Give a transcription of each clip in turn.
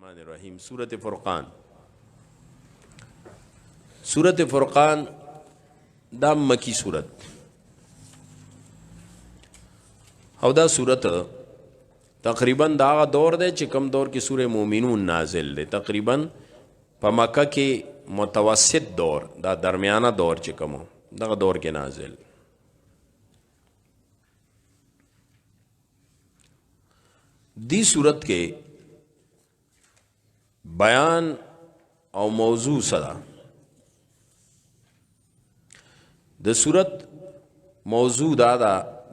الرحمن الرحیم سورة فرقان. سورة فرقان دا مکی سورت او دا سورت تقریبا دا دور دے چې کم دور کې سورہ مومنون نازل دے، تقریبا په مکه کې متوسط دور، دا درمیانه دور چې کمو دا دور کې نازل. دی صورت کې بیان او موضوع صدا د صورت موضوع دا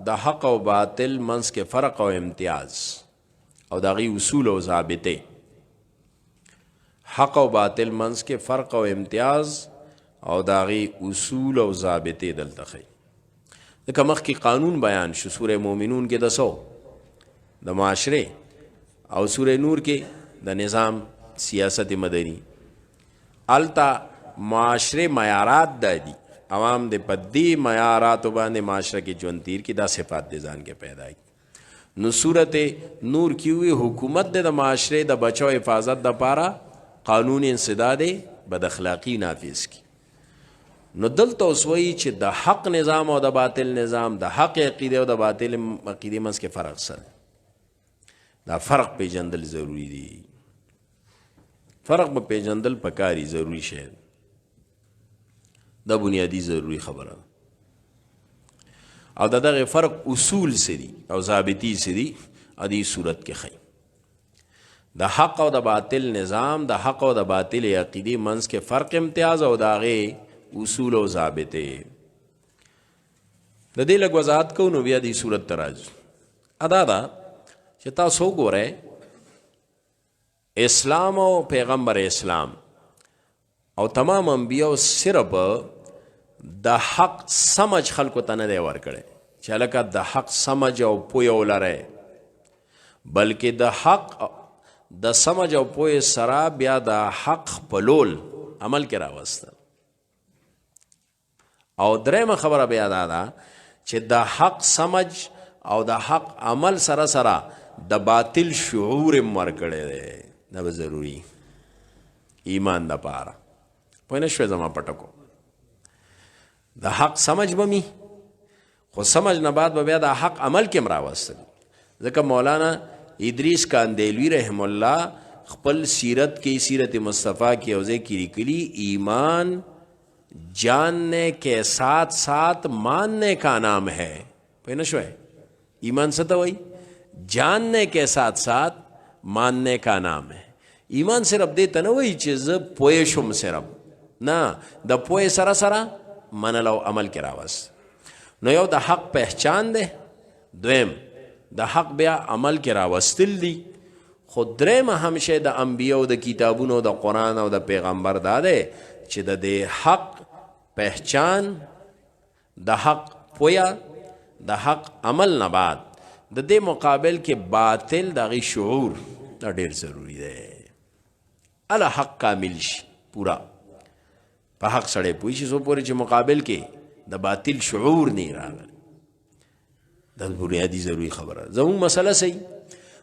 د حق او باطل منس کې فرق او امتیاز او داغي اصول او ضابطه. حق او باطل منس کې فرق او امتیاز او داغي اصول او ضابطه دلته خي. د کمخ کې قانون بیان شو سورہ مومنون کې د معاشره او سورہ نور کې د نظام سیاست مدنی. التا معاشره معیارات دادی عوام د پدی معیارات باندې معاشره کې ژوند تیر کی دا صفات د ځان کې پیدا کی. نو سورت نور کی وی حکومت د معاشره د بچو حفاظت د پاره قانون انسداد بد اخلاقی نافذ کی. نو دلته اوسوي چې د حق نظام او د باطل نظام، د حق عقیده او د باطل عقیده منځ کې فرق سره، دا فرق پیژندل ضروری دی. فرق به پیژندل پکاري ضروری شی دا بنیادی ضروری خبره. او دغه فرق اصول سری او ضابطی سری ادي صورت کې خی. د حق او د باطل نظام، د حق او د باطل عقیده منځ کې فرق امتیاز او داغه اصول او ضابطه د دې لږ وضاحت کو. نو بیا د صورت تراز ادا دا چې تاسو ګورئ اسلام او پیغمبر اسلام او تمام انبیاء صرف د حق سمجھ خلکو ته نه دی ورکړی چې لکه د حق سمجھ او پوی ولرئ، بلکې د حق د سمجھ او پوی سره بیا د حق خپلول عمل کې راوستل. او درېمه خبره بیا دا ده چې د حق سمجھ او د حق عمل سره سره د باطل شعور ورکړی دی. دا به ضروری ایمان د پاره پوه نه شوې زما پټکو. د حق سمجھ به می خو سمجھ نه بعد به بیا د حق عمل کې راوستل. ځکه مولانا ادریس کاندیلوی رحم الله خپل سیرت کې سیرت مصطفیٰ کې اوځي کې لیکلي ایمان جاننے کے ساتھ ساتھ ماننے کا نام ہے. پوه نه شوې ایمان څه ته وایي؟ جاننے کے ساتھ ساتھ ماننے کا نام ہے. ایمان صرف دې ته نه وایي چې زه پوه شم، صرف نه، د پوه سره سره منل او عمل کې راوست. نو یو د حق پہچان ده، دویم د حق بیا عمل کې راوستل دي. خو درېم همیشه د انبیاء د کتابونو د قرآن او د پیغمبر دا ده چې د حق پہچان، د حق پویا، د حق عمل نه بعد د دې مقابل کې باطل دغه شعور دا ډیر ضروری دی. ال حق کامل شي، پورا په حق سره پوي شي، سو پورې چې مقابل کې د باطل شعور نه راغلی. دا بنیادی ضروری خبره. زموږ مسله صحیح،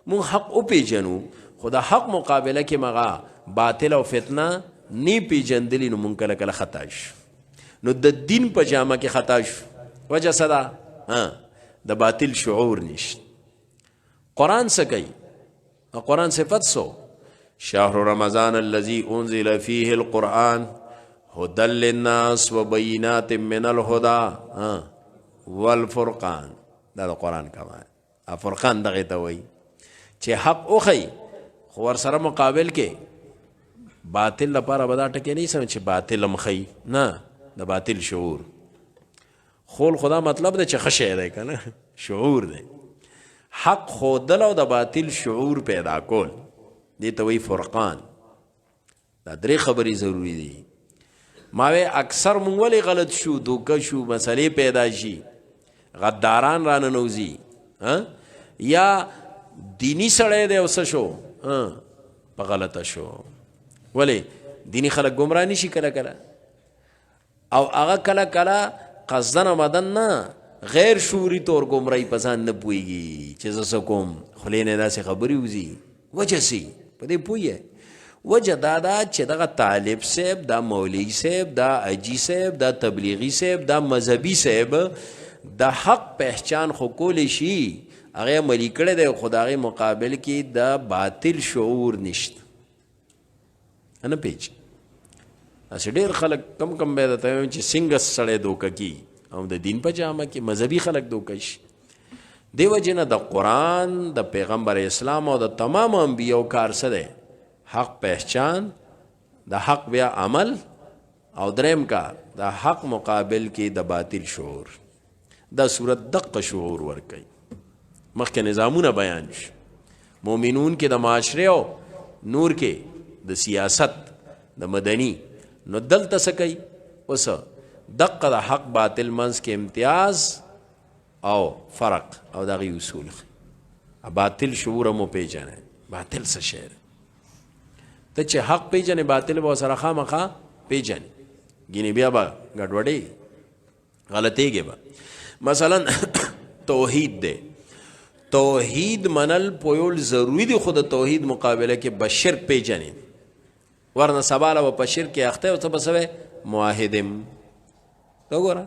مونږ حق او پیژنو، خو د حق مقابله کې مغا باطل او فتنه نه پیژندلی، نو مونږ کله کله خطا شو. نو د دین په جامه کې خطا شو. وجه صدا د باطل شعور نشت. قرآن څه کوي؟ قرآن صفت سو شهر رمضان الذي انزل فيه القرآن هدى للناس وبينات من الهدى والفرقان. دا د قرآن کما فرقان دغه ته وایي چې حق اوخی خو ور سره مقابل کې باطل لپاره بدا ټکی نه سم چې باطل مخی نه، د باطل شعور خول خدا مطلب ده چې خشه ده کنه شعور ده. حق خودل او د باطل شعور پیدا کول دې ته وی فرقان. دا درې خبرې ضروری دي. ماوی اکثر مونږ ولې غلط شو، دوکه شو، مسئلې پیدا شي، غداران را ننوزي، یا دینی سړی دی او څه شو په غلطه شو. ولې دینی خلک ګمراه نشي کله کله، او هغه کله کله قصدن آمدن نه غیر شعوری طور گمراهی پسند نه پویږي چې زه څه کوم، خولې نه داسې خبرې وځي. وجه سي په دې پوهیږئ وجه دا ده چې دغه طالب صاحب دا مولوي صاحب دا اجي صاحب دا تبلیغي صاحب دا مذهبي صاحب د حق پہچان خو کولی شي هغه عملي کړی دی خو د هغې مقابل کې د باطل شعور نشته نه پیچ اسې ډېر خلک کم کم به درته وایم چې څنګه سړی دوکه کي او د دین په جامه کې مذهبي خلک دوکه شي دې وجې نه د قرآن د پیغمبر اسلام او د تمام انبیاو کار څه دی حق پہچان د حق بیا عمل او دریم کار د حق مقابل کې د باطل شعور دا صورت دقه شعور ورکوي مخکې نظامونه بیان شو مومنون کې د معاشره او نور کې د سیاست د مدني نو دلته څه کوي اوس دقه د حق باطل منځ کې امتیاز او فرق او دغه اصول باطل شعور مو پیژنه باطل څه شی ته چې حق پیژنې باطل به سره خامخا پیژنې ګینې بیا به ګډوډې غلطېږي به مثلا توحید دی توحید منل پویول ضروری دی خود توحید مقابله کې به شرک پیژنې ورنه سباله به په شرک کې اخته او څه به سوی موحدم ته ګوره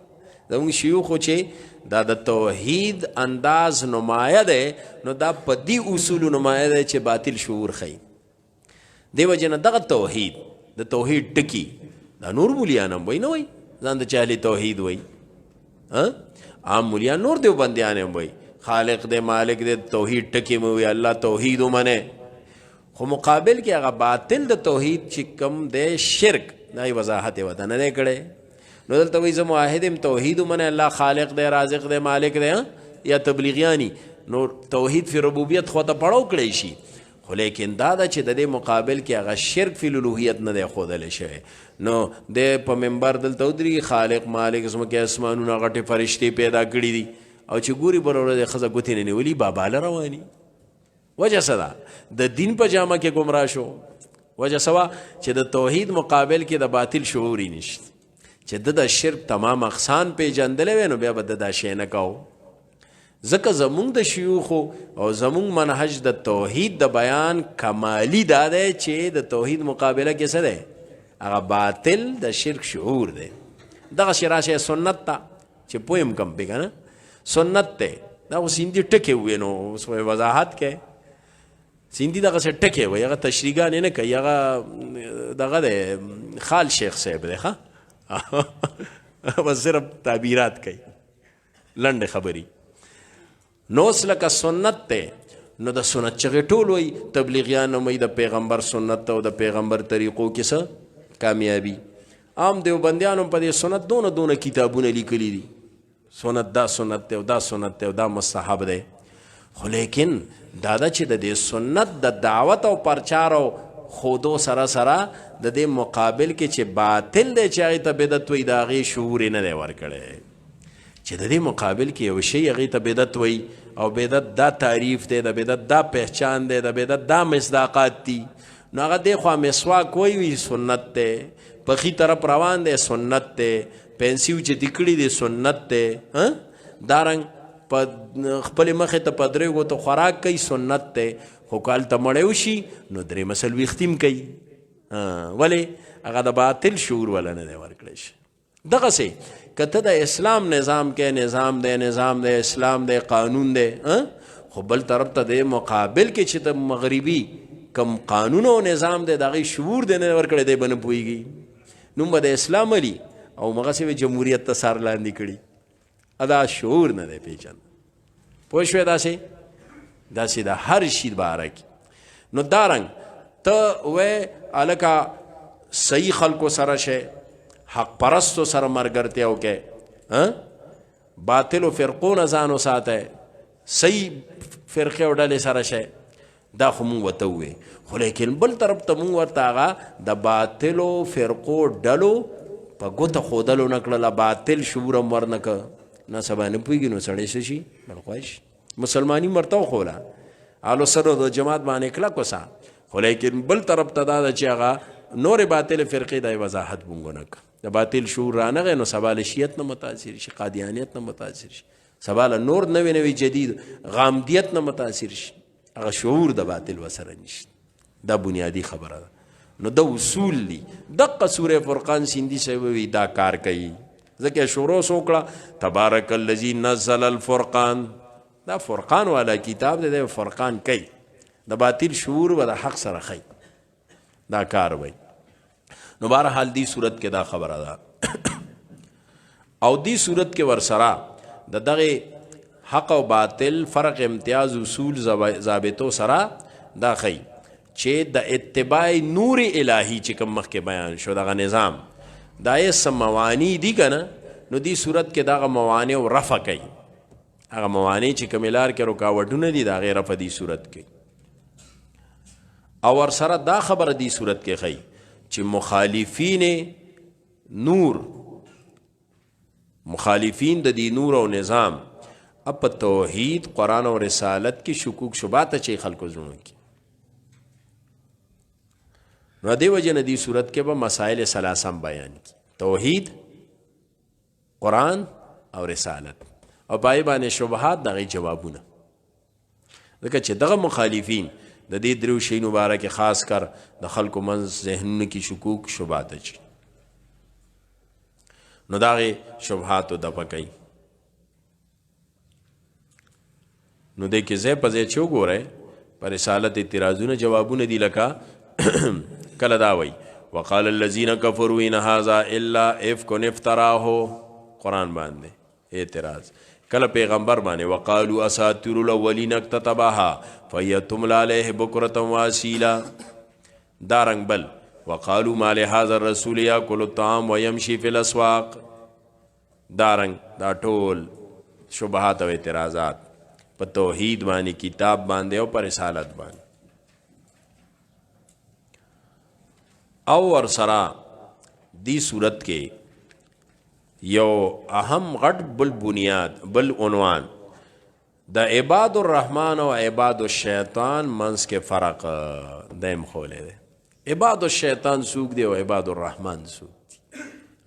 زموږ شیوخو چې دا د توحید انداز نمایه دی نو دا په دې اصولو نمایه دی چې باطل شعور ښیي دیو جن دغه توحید د توحید ټکی دا نور مولیان هم وای نه وای ځان د چالی توحید وای عام مولیان نور دیو بندیان هم وای خالق دے مالک دے توحید ټکی مو وی الله توحید ومنه خو مقابل کې هغه باطل د توحید چې کم دی شرک دای وضاحت وته نه کړي نو دلته وای زمو واحدم توحید ومنه الله خالق دے رازق دے مالک دے یا تبلیغیانی نو توحید فی ربوبیت خو ته پړو کړی شي خو لیکن دا چې د دې مقابل کې هغه شرک فی الالوهیت نه دی ښودلی شوی نو د په منبر دلته ودرېږي خالق مالک ځمکې اسمانونه غټې فرشتې پیدا کړي دي او چې ګوري بله ورځ ښځه ګوتې نه نیولي باباله رواني وجه څه ده د دین په جامه کې ګمراه شو وجه څه وه چې د توحید مقابل کې د باطل شعور یې نشته چې د شرک تمام اقسام پیژندلی وی نو بیا به د دا شی نه کوو ځکه زمونږ د شیوخو او زمونږ منهج د توحید د بیان کمالی دا دی چې د توحید مقابله کې څه دی هغه باطل د شرک شعور دی دغه شی راشه سنت ته چې پویم کم پې که نه سنت دی دا خو سیندي ټکې ووې نو اوس وضاحت کې سیندي دغسې ټکې وایي هغه تشریحګانې نه کوي هغه دغه دی خال شیخ صاحب دی ښه بس صرف تعبیرات کوي لنډې خبرې نو اوس لکه سنت دی نو د سنت چغې ټول وایي تبلیغیان هم وایي د پیغمبر سنت او د پیغمبر طریقو کې څه کامیابي عام دیوبندیان هم په دې سنت دونه کتابونه لیکلي دي سنت دا سنت دی او دا سنت دی او دا مستحب دی خو لیکن دا ده چې د دې سنت د دعوت او پرچار او خودو سره د دې مقابل کې چې باطل دی چې هغې ته بدعت وایي د هغې شعور یې نه دی ورکړی چې د دې مقابل کې یو شی هغې ته بدعت وایي او بدعت دا تعریف دی د بدعت دا پہچان دی د بدعت دا مصداقات دي نو هغه دې خوا مسواک وایي سنت دی پخی طرف روان دی سنت دی پنسیو چې دکړي دی سنت دی دارنګ په خپلې مخې ته په درې ګوتو خوراک کوي سنت دی خو که هلته مړی وشي نو درې څلوېښتیم کوي ولې هغه د باطل شعور ولا نه دی ورکړی شي دغسې که ته د اسلام نظام کې نظام دی اسلام دی قانون دی خو بل طرف ته د مقابل کې چې د مغربي کم قانون او نظام دی د هغې شعور دی نه ورکړی دی به نه پوهېږي نوم به د اسلام علي او مغسې به جمهوریت ته سر لاندې کړي دا شعور نه دی پیژند پوه شوې داسې د هر شي باره کې نو دارنګ ته وې هلکه صحیح خلکو سره شی حق پرستو سره ملګرتیا وکړئ باطلو فرقو نه ځان وساتئ صحیح فرقې او ډلې سره شی دا خو مونږ ورته ووې خو لیکن بل طرف ته مونږ ورته هغه د باطلو فرقو ډلو په ګوته ښودلو نه کړله باطل شعور هم ورنه که نه سبا نه پوهېږي نو سړی څه شي بلخوا شي مسلماني ورته وښوله آلو سره د جماعت باندې کلک وسه خو لیکن بل طرف ته دا ده چې هغه نور باطل فرقې د وضاحت مونږ نه که د باطل شعور رانغی نو سبا له شیعت نه متاثر شي قادیانیت نه متاثر شي سبا له نور نوی جدید غامدیت نه متاثر شي هغه شعور د باطل وسره نشته دا بنیادی خبره ده. نو دا اصول دي. دقه سوره فرقان سیندی سوی دا کار کوي. ځکه شروع وکړه تبارک الذی نزل الفرقان، دا فرقان والا کتاب دی، فرقان کوي د باطل شعور و د حق سره خی دا کار وای. نو بهرحال دی صورت کې دا خبره ده او دی صورت کې ورسره د دغه حق او باطل فرق امتیاز اصول ضابطو سره دا خی چې د اتباع نور الهی چې کوم مخکې بیان شو دغه نظام دا یې سموانی دي کنه. نو دی صورت کې دغه موانع او رفع کوي. هغه موانع چې کملار کې رکاوټونه دي دا غیر رفع دی صورت کې. او ور سره دا خبر دی صورت کې خی چې مخالفین نور، مخالفین د دی نور او نظام اپ توحید قرآن او رسالت کی شکوک شبات چي خلکو زړونو کې. نو دی وجه نه دی صورت کې به مسائل ثلاثه بیان کی، توحید، قرآن او رسالت، او پای باندې شبهات دغه جوابونه. ځکه چې دغه مخالفین د دې درو شی مبارک خاص کر د خلکو منځ ذهنونو کې شکوک شبهات اچي، نو دغه شبهات د پکې نو دې کې زه پځې چو ګوره پر رسالت اعتراضونه جوابونه دي لکه کله دا وای وقال الذين كفروا ان هذا الا افك افتراه، قرآن باندې اعتراض. کله پیغمبر باندې وقالوا اساطير الاولين اكتتبها فيتملى عليه بكره واسيلا. دارنګ بل وقالوا ما لهذا الرسول ياكل الطعام ويمشي في الاسواق. دارنګ دا ټول شبهات او اعتراضات په توحید باندې، کتاب باندې او پر رسالت باندې. او ور سره دی صورت کې یو اهم غټ بل بنیاد بل عنوان د عباد الرحمن او عباد الشیطان منس کې فرق دیم خولې ده. عباد الشیطان سوق دی او عباد الرحمن سوق دی.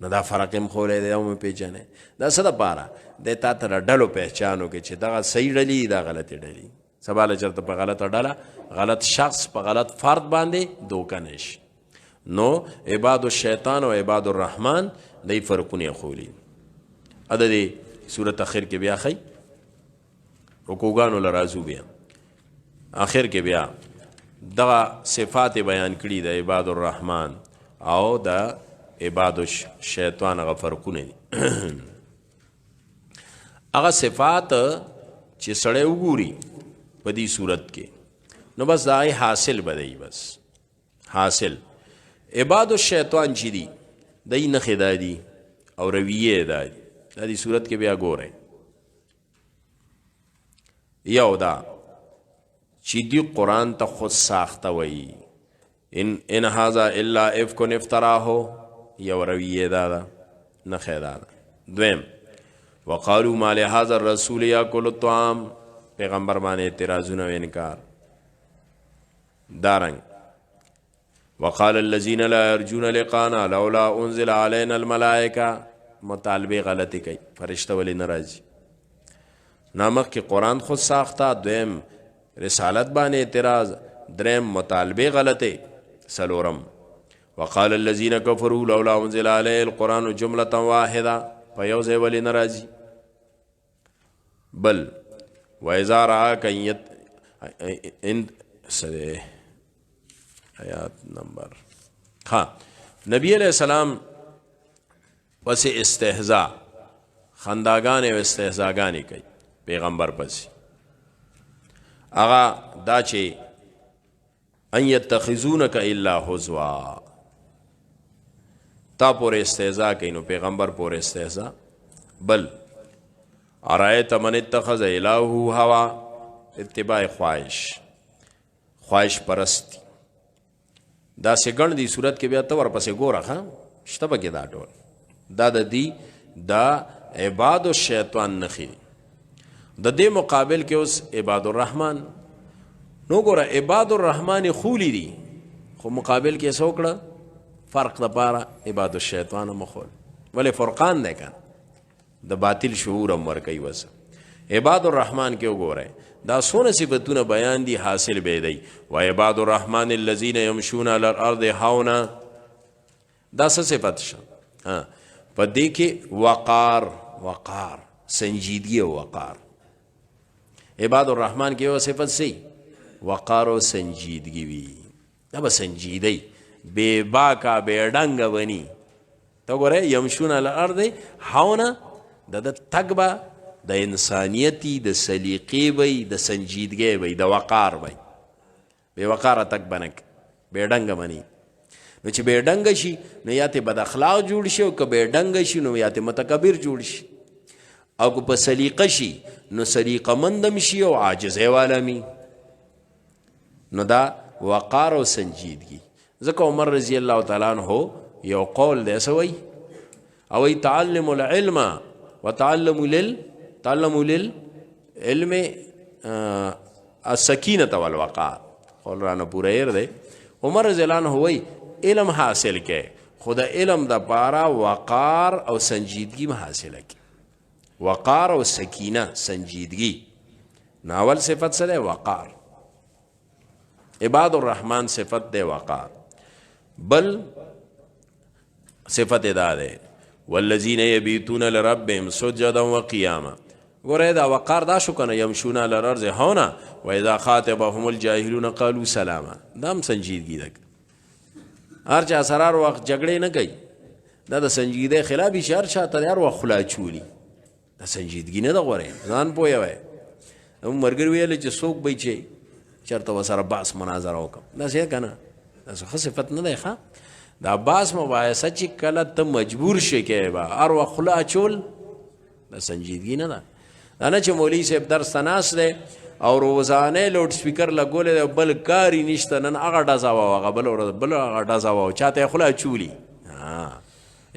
نو دا فرق هم خولې ده او پیژنه دا څه د پاره د تا تر ډلو پہچانو کې چې دا صحیح ډلی دا غلطی ډلی. سباله چرته په غلطه ډله غلط شخص په غلط فرد باندې دوکه نشي. نو عباد الشیطان او عباد الرحمن دای فرقونه خولی. ا د دې سورۃ اخر کې بیا خی رکوګانو لرازو بیا اخر کې بیا دغه صفات بیان کړي د عباد الرحمن او د عباد الشیطان غ فرقونه دي. هغه صفات چې سړی وګوري په دې صورت کې نو بس دای حاصل بدای بس حاصل. عباد الشیطان چې دي دای نه خدادي او رویه دای د دې صورت کې بیا ګوره یو دا چې دی قرآن ته خود ساخته وي ان هذا الا افک افتراه یو رویه دا نه خدا. دویم وقالوا ما لهذا الرسول ياكل الطعام، پیغمبر باندې اعتراضونه او انکار. دارنګ وقال الذين لا يرجون لقانا لولا انزل علينا الملائكه، مطالبه غلطی کوي فرشتہ ولی ناراضي. نامک کې قرآن خود ساخته، دویم رسالت باندې اعتراض، دریم مطالبه غلطه، سلورم وقال الذين كفروا لولا انزل عليه القرآن جمله واحده، په یو ځای ولی ناراضي. بل واذا راك ان سره آیات نمبر نبی علیہ السلام پس استهزاء خنداگان و استهزاگانی کوي پیغمبر پس اغا دا چې ان يتخذونك الا هزوا، تا پور استهزاء کوي نو پیغمبر پور استهزاء. بل ارایت من اتخذ الهه هوا، اتباع خواهش پرستی. دا سګڼ دی صورت کې بیا ته ورپسې ګوره ښه شته پکې دا ډول دا د دی دا عباد الشیطان نخي. د دې مقابل کې اوس عباد الرحمن. نو ګوره عباد الرحمن خولی دي خو مقابل کې څوکړه فرق د پاره عباد الشیطان مخول ولې فرقان دی کنه د باطل شعور هم ورکوي. وس عباد الرحمن کې وګورئ دا څونه صفتونه بیان دي حاصل به دی و عباد الرحمن الذین یمشون علی الارض هونا دا څه صفت شه په دې کې وقار سنجیدگی او وقار عباد الرحمن کې یو صفت سی وقار او سنجیدگی وی دا به سنجیدی بے باکا بے ډنګ ونی تو ګوره یمشون علی الارض هونا د تګ به د انسانیتی د سلیقې وی د سنجیدګۍ وی د وقار وی بے وقاره تک بنک بے ډنګ منی نو چې بے ډنګ شي نو یا ته بد اخلاق جوړ شي او که بے ډنګ شي نو یا ته متکبر جوړ شي او که په سلیقه شي نو سلیقه مندم شي او عاجزه والا می نو دا وقار او سنجیدګي ځکه عمر رضی الله تعالی عنہ یو قول دی سوی او تعلم العلم وتعلم للعلم السکینة والوقار قول رانا پورا ایر دے عمر رضی اللہ عنہ ہوئی علم حاصل کے خدا علم دا پارا وقار او سنجیدگی میں حاصل کی وقار او سکینہ سنجیدگی ناول صفت سے دے وقار عباد الرحمن صفت دے وقار بل صفت دا دے والذین یبیتون لربهم سجدا وقیاما گوره دا وقار دا شو کنه یمشون علی الارض هونا و اذا خاطبهم الجاهلون قالوا سلاما دام سنجیدگی دک هر چا سرار وقت جګړې نه کوي دا د سنجیدګۍ خلاف اشاره چاته هر وخت خلا چولی دا سنجیدګي نه دا غوره ځان پوهه وای مرګر ویل چې څوک به چې چرته وسره باس مناظره وکم دا څه کنه دا څه صفت نه دی ښا دا باس مباحثه چې کله ته مجبور شې کې با هر وخت خلا چول دا سنجیدګي نه ده دا نه چې مولوي صاحب درس ته ناست دی او روزانه لوډ سپیکر لګولی دی بل کاری نشته نن هغه ډزه وه هغه بل هغه ډزه وه چاته یې خوله چولي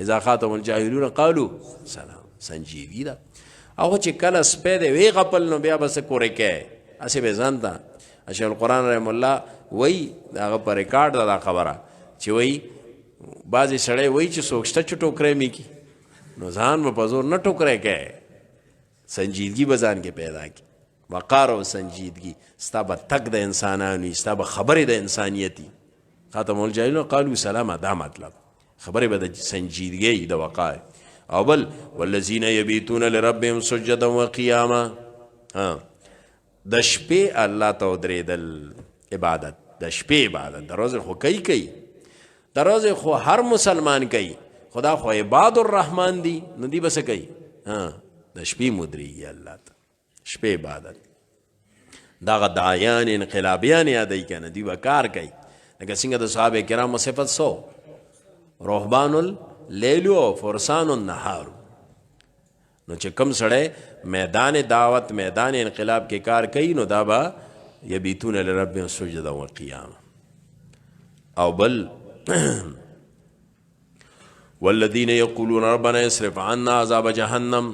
اذا خاطب الجاهلون قالو سلام سنجیدګي ده هغه چې کله سپی دی وی غپل نو بیا به څه کورې کوې هسې به ځان ته شیخ القرآن رحم الله وی د هغه په ریکارډ ده دا خبره چې وی بعضې سړی وی چې څوک شته چې ټوکری مې کي نو ځان به په زور نه ټوکری کوې سنجیدگی به ځان کې پیدا کی وقار او سنجیدگی ستا به تک د انسانانوي ستا به خبرې د انسانیتي خاتم الجاهلون قالوا سلاما دا مطلب خبرې به د سنجیدګۍ د وقار او بل والذین یبیتون لربهم سجدا وقیاما د شپې الله ته ودرېدل عبادت د شپې عبادت د ورځې خو کوي د ورځې خو هر مسلمان کوي خدا خو عباد الرحمن دی نو دی به څه کوي د شپې مدرېږي الله ته شپې عبادت دغه داعیان انقلابیان یادوي که نه دوی به کار کوي لکه څنګه د صحابه کرامو صفت سو رهبان اللیل او فرسان النهار نو چې کوم سړی میدان دعوت میدان انقلاب کې کار کوي نو دا به یبیتون لربهم سجدا وقیاما او بل والذین یقولون ربنا اصرف عنا عذاب جهنم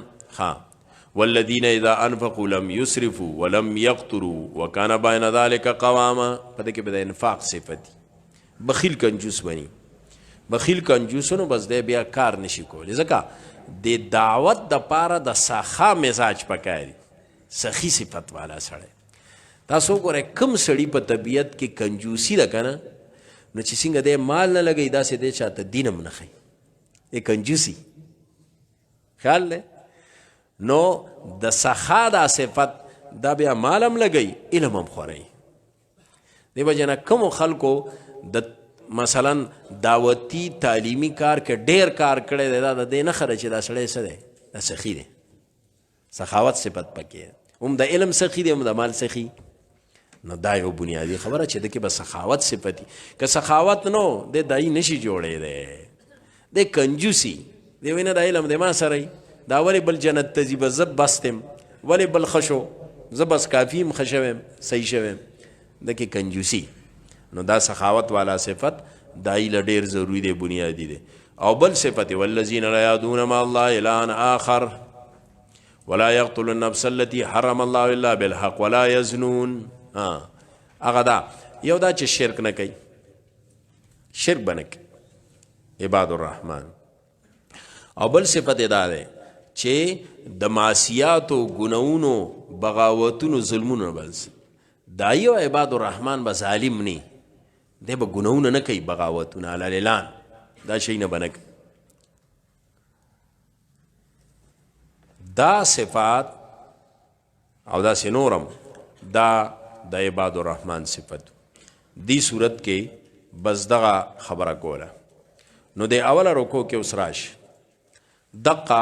والذین اذا انفقوا لم يسرفوا ولم يقتروا وكان بين ذلك قواما پدې کې به د انفاق صفت بخیل کنجوس بني بخیل کنجوسونو بس دی بیا کار نشي کولی ځکه د دعوت د پاره د سخا مزاج پکاري سخی صفت والا سړی تاسو ګورئ کم سړی په طبیعت کې کنجوسی ده کنه نو چې څنګه دی مال نه لګي داسې دی چاته دینم نه ښیي ای کنجوسی خیال دی نو د سخا دا صفت دا بیا مالم لګی علم هم خورئ دی وجه نه کومو خلکو د مثلا دعوتی تعلیمی کار کې ډیر کار کړی دی دا د دې نه خره چې دا سړی څه دی دا سخي دی سخاوت صفت پکې هم د علم سخي دی هم د مال سخي نو دا یو بنیادی خبره چې د کې به سخاوت صفتی که سخاوت نو د دای نشي جوړی دی د کنجوسی دی وینه د علم د ما سره دا ولی بل جنت ته ځي به زه بستم ولی بل خشو زه بس کافي یم ښه شویم صحیح شویم د کې کنجوسی نو دا سخاوت والا صفت دای له ډېر ضروري دی بنیادی دی او بل صفت والذین لا یعدون مع الله الها آخر ولا یقتلوا النفس التي حرم الله الا بالحق ولا یزنون هغه دا یو دا چې شرک نه کوي شرک به نه کوي عباد الرحمن او بل صفت دا دی چې د معصیاتو ګناونو بغاوتونو ظلمونو بس دا یو عباد الرحمن به ظالم نه دی به ګناونه نه کوي بغاوتونه علی الاعلان دا شی نه بنک دا صفات او دا سنورم دا د عباد الرحمن صفت دی صورت کې بس دغه خبره کوله نو د اوله رکو کې اوس راش دقه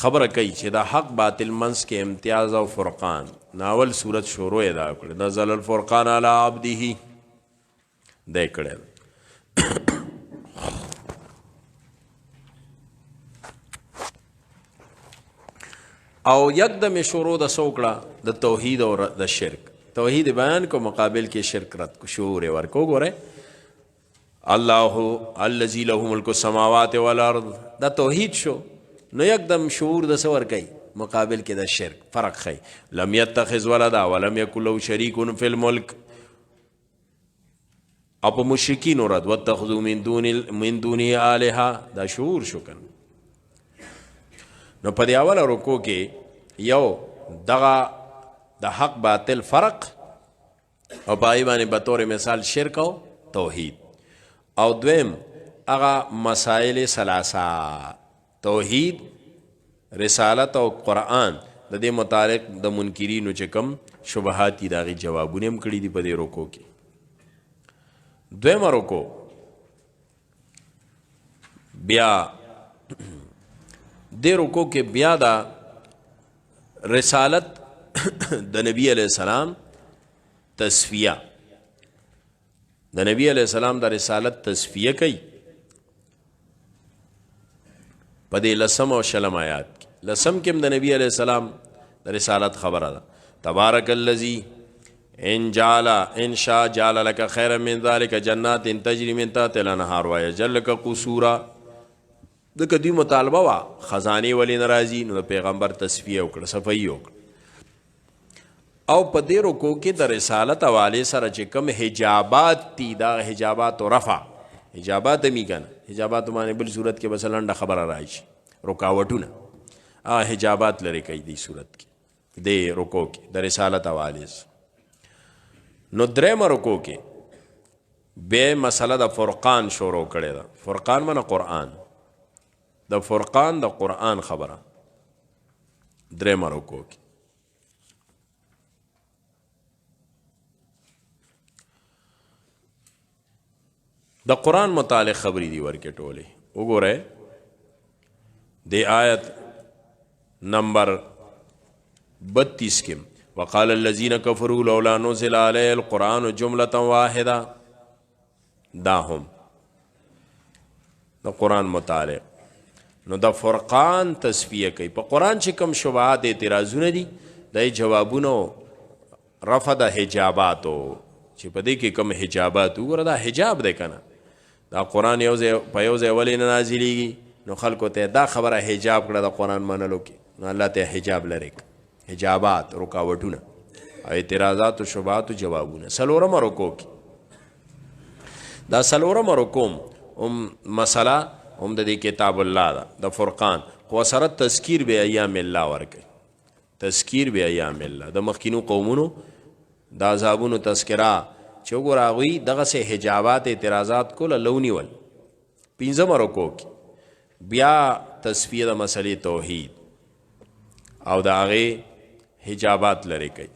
خبره کوي چې دا حق باطل منس کې امتیاز او فرقان ناول صورت شروع ادا کړ نزل الفرقان علی عبده دې کړل او یکدم شروع د سوکړه د توحید او د شرک توحید بیان کو مقابل کې شرک رد کو شعور ورکو ګوره الله الذي له ملک السماوات والارض دا توحید شو نو یکدم شعور د سور کوي مقابل کې د شرک فرق خي لم يتخذ ولدا ولم يكن له شريك في الملك اپ مشرکین رد واتخذوا من دونه الها دا شعور شو کن نو په دی اوله رکو کې یو دغه د حق باطل فرق او پای باندې به طور مثال شرک او توحید او دویم هغه مسائل ثلاثه توحید رسالت او قرآن د دې متعلق د منکرینو چې کوم شبهات دي داغي جوابونه هم کړی دي په دې رکو کې دویم رکو بیا د رکو کې بیا دا رسالت د نبی علیہ السلام تصفیه د نبی علیہ السلام د رسالت تصفیه کوي په دې لسم او شلم آیات کې لسم کې د نبی علیہ السلام د رسالت خبره ده تبارک الذی ان شاء جعل لك خيرا من ذلك جنات تجري من تحتها الانهار ويجعل لك قصورا د کدی مطالبه وا خزانه ولی ناراضی نو پیغمبر تصفیه وکړه صفایي وکړه او په دې رکو کې د رسالت حواله سره چې کوم حجابات دي دا حجابات او رفع حجابات می کنه حجابات باندې بل صورت کې مثلا خبره راځي رکاوټونه حجابات لري کوي دې صورت کې د رکو کې د رسالت حواله نو درېم رکو کې به مسله د فرقان شروع کړي دا فرقان معنی قرآن د فرقان د قرآن خبره درېم رکو کې د قرآن متعلق خبرې دی ورکې ټولې وګوره د آیت نمبر 32 کې وقال الذين كفروا لولا نزل عليه القرآن جملة واحدة دا هم د قرآن متعلق نو د فرقان تصفیه کوي په قرآن چې کوم شبهات اعتراضونه دي د جوابونو رفع د حجاباتو چې په دې کې کوم حجابات وګوره دا حجاب دی کنه دا قرآن یو ځای په یو ځای ولې نه نازلېږي نو خلکو ته دا خبره حجاب کړه د قرآن منلو کې نو الله ته حجاب لري حجابات رکاوټونه اعتراضات او شبهات او جوابونه سلورم رکو کې دا سلورم رکوم مسله هم د دې کتاب الله دا د فرقان خو سره تذکیر به ایام الله ورکړي تذکیر به ایام الله د مخکینو قومونو د عذابونو تذکرہ چې وګوره هغوی دغسې حجابات اعتراضات کوله لونی ول پنځم رکو کې بیا تصفیه د مسلې توحید او د هغې حجابات لرې کوي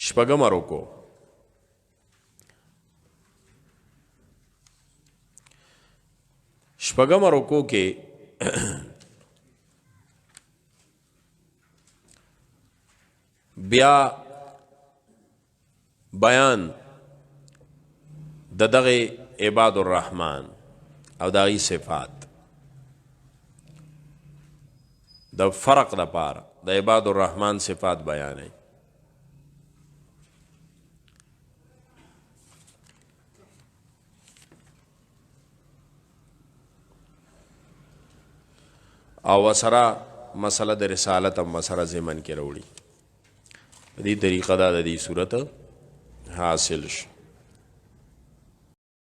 شپږم رکو شپږم رکو کې بیا بیان د دغه عباد الرحمن او دغه صفات د فرق د پاره د عباد الرحمن صفات بیانې او سره مسله د رسالت هم مسره ضمن کې راوړي په دې طریقه دا د دې صورت حاصل شي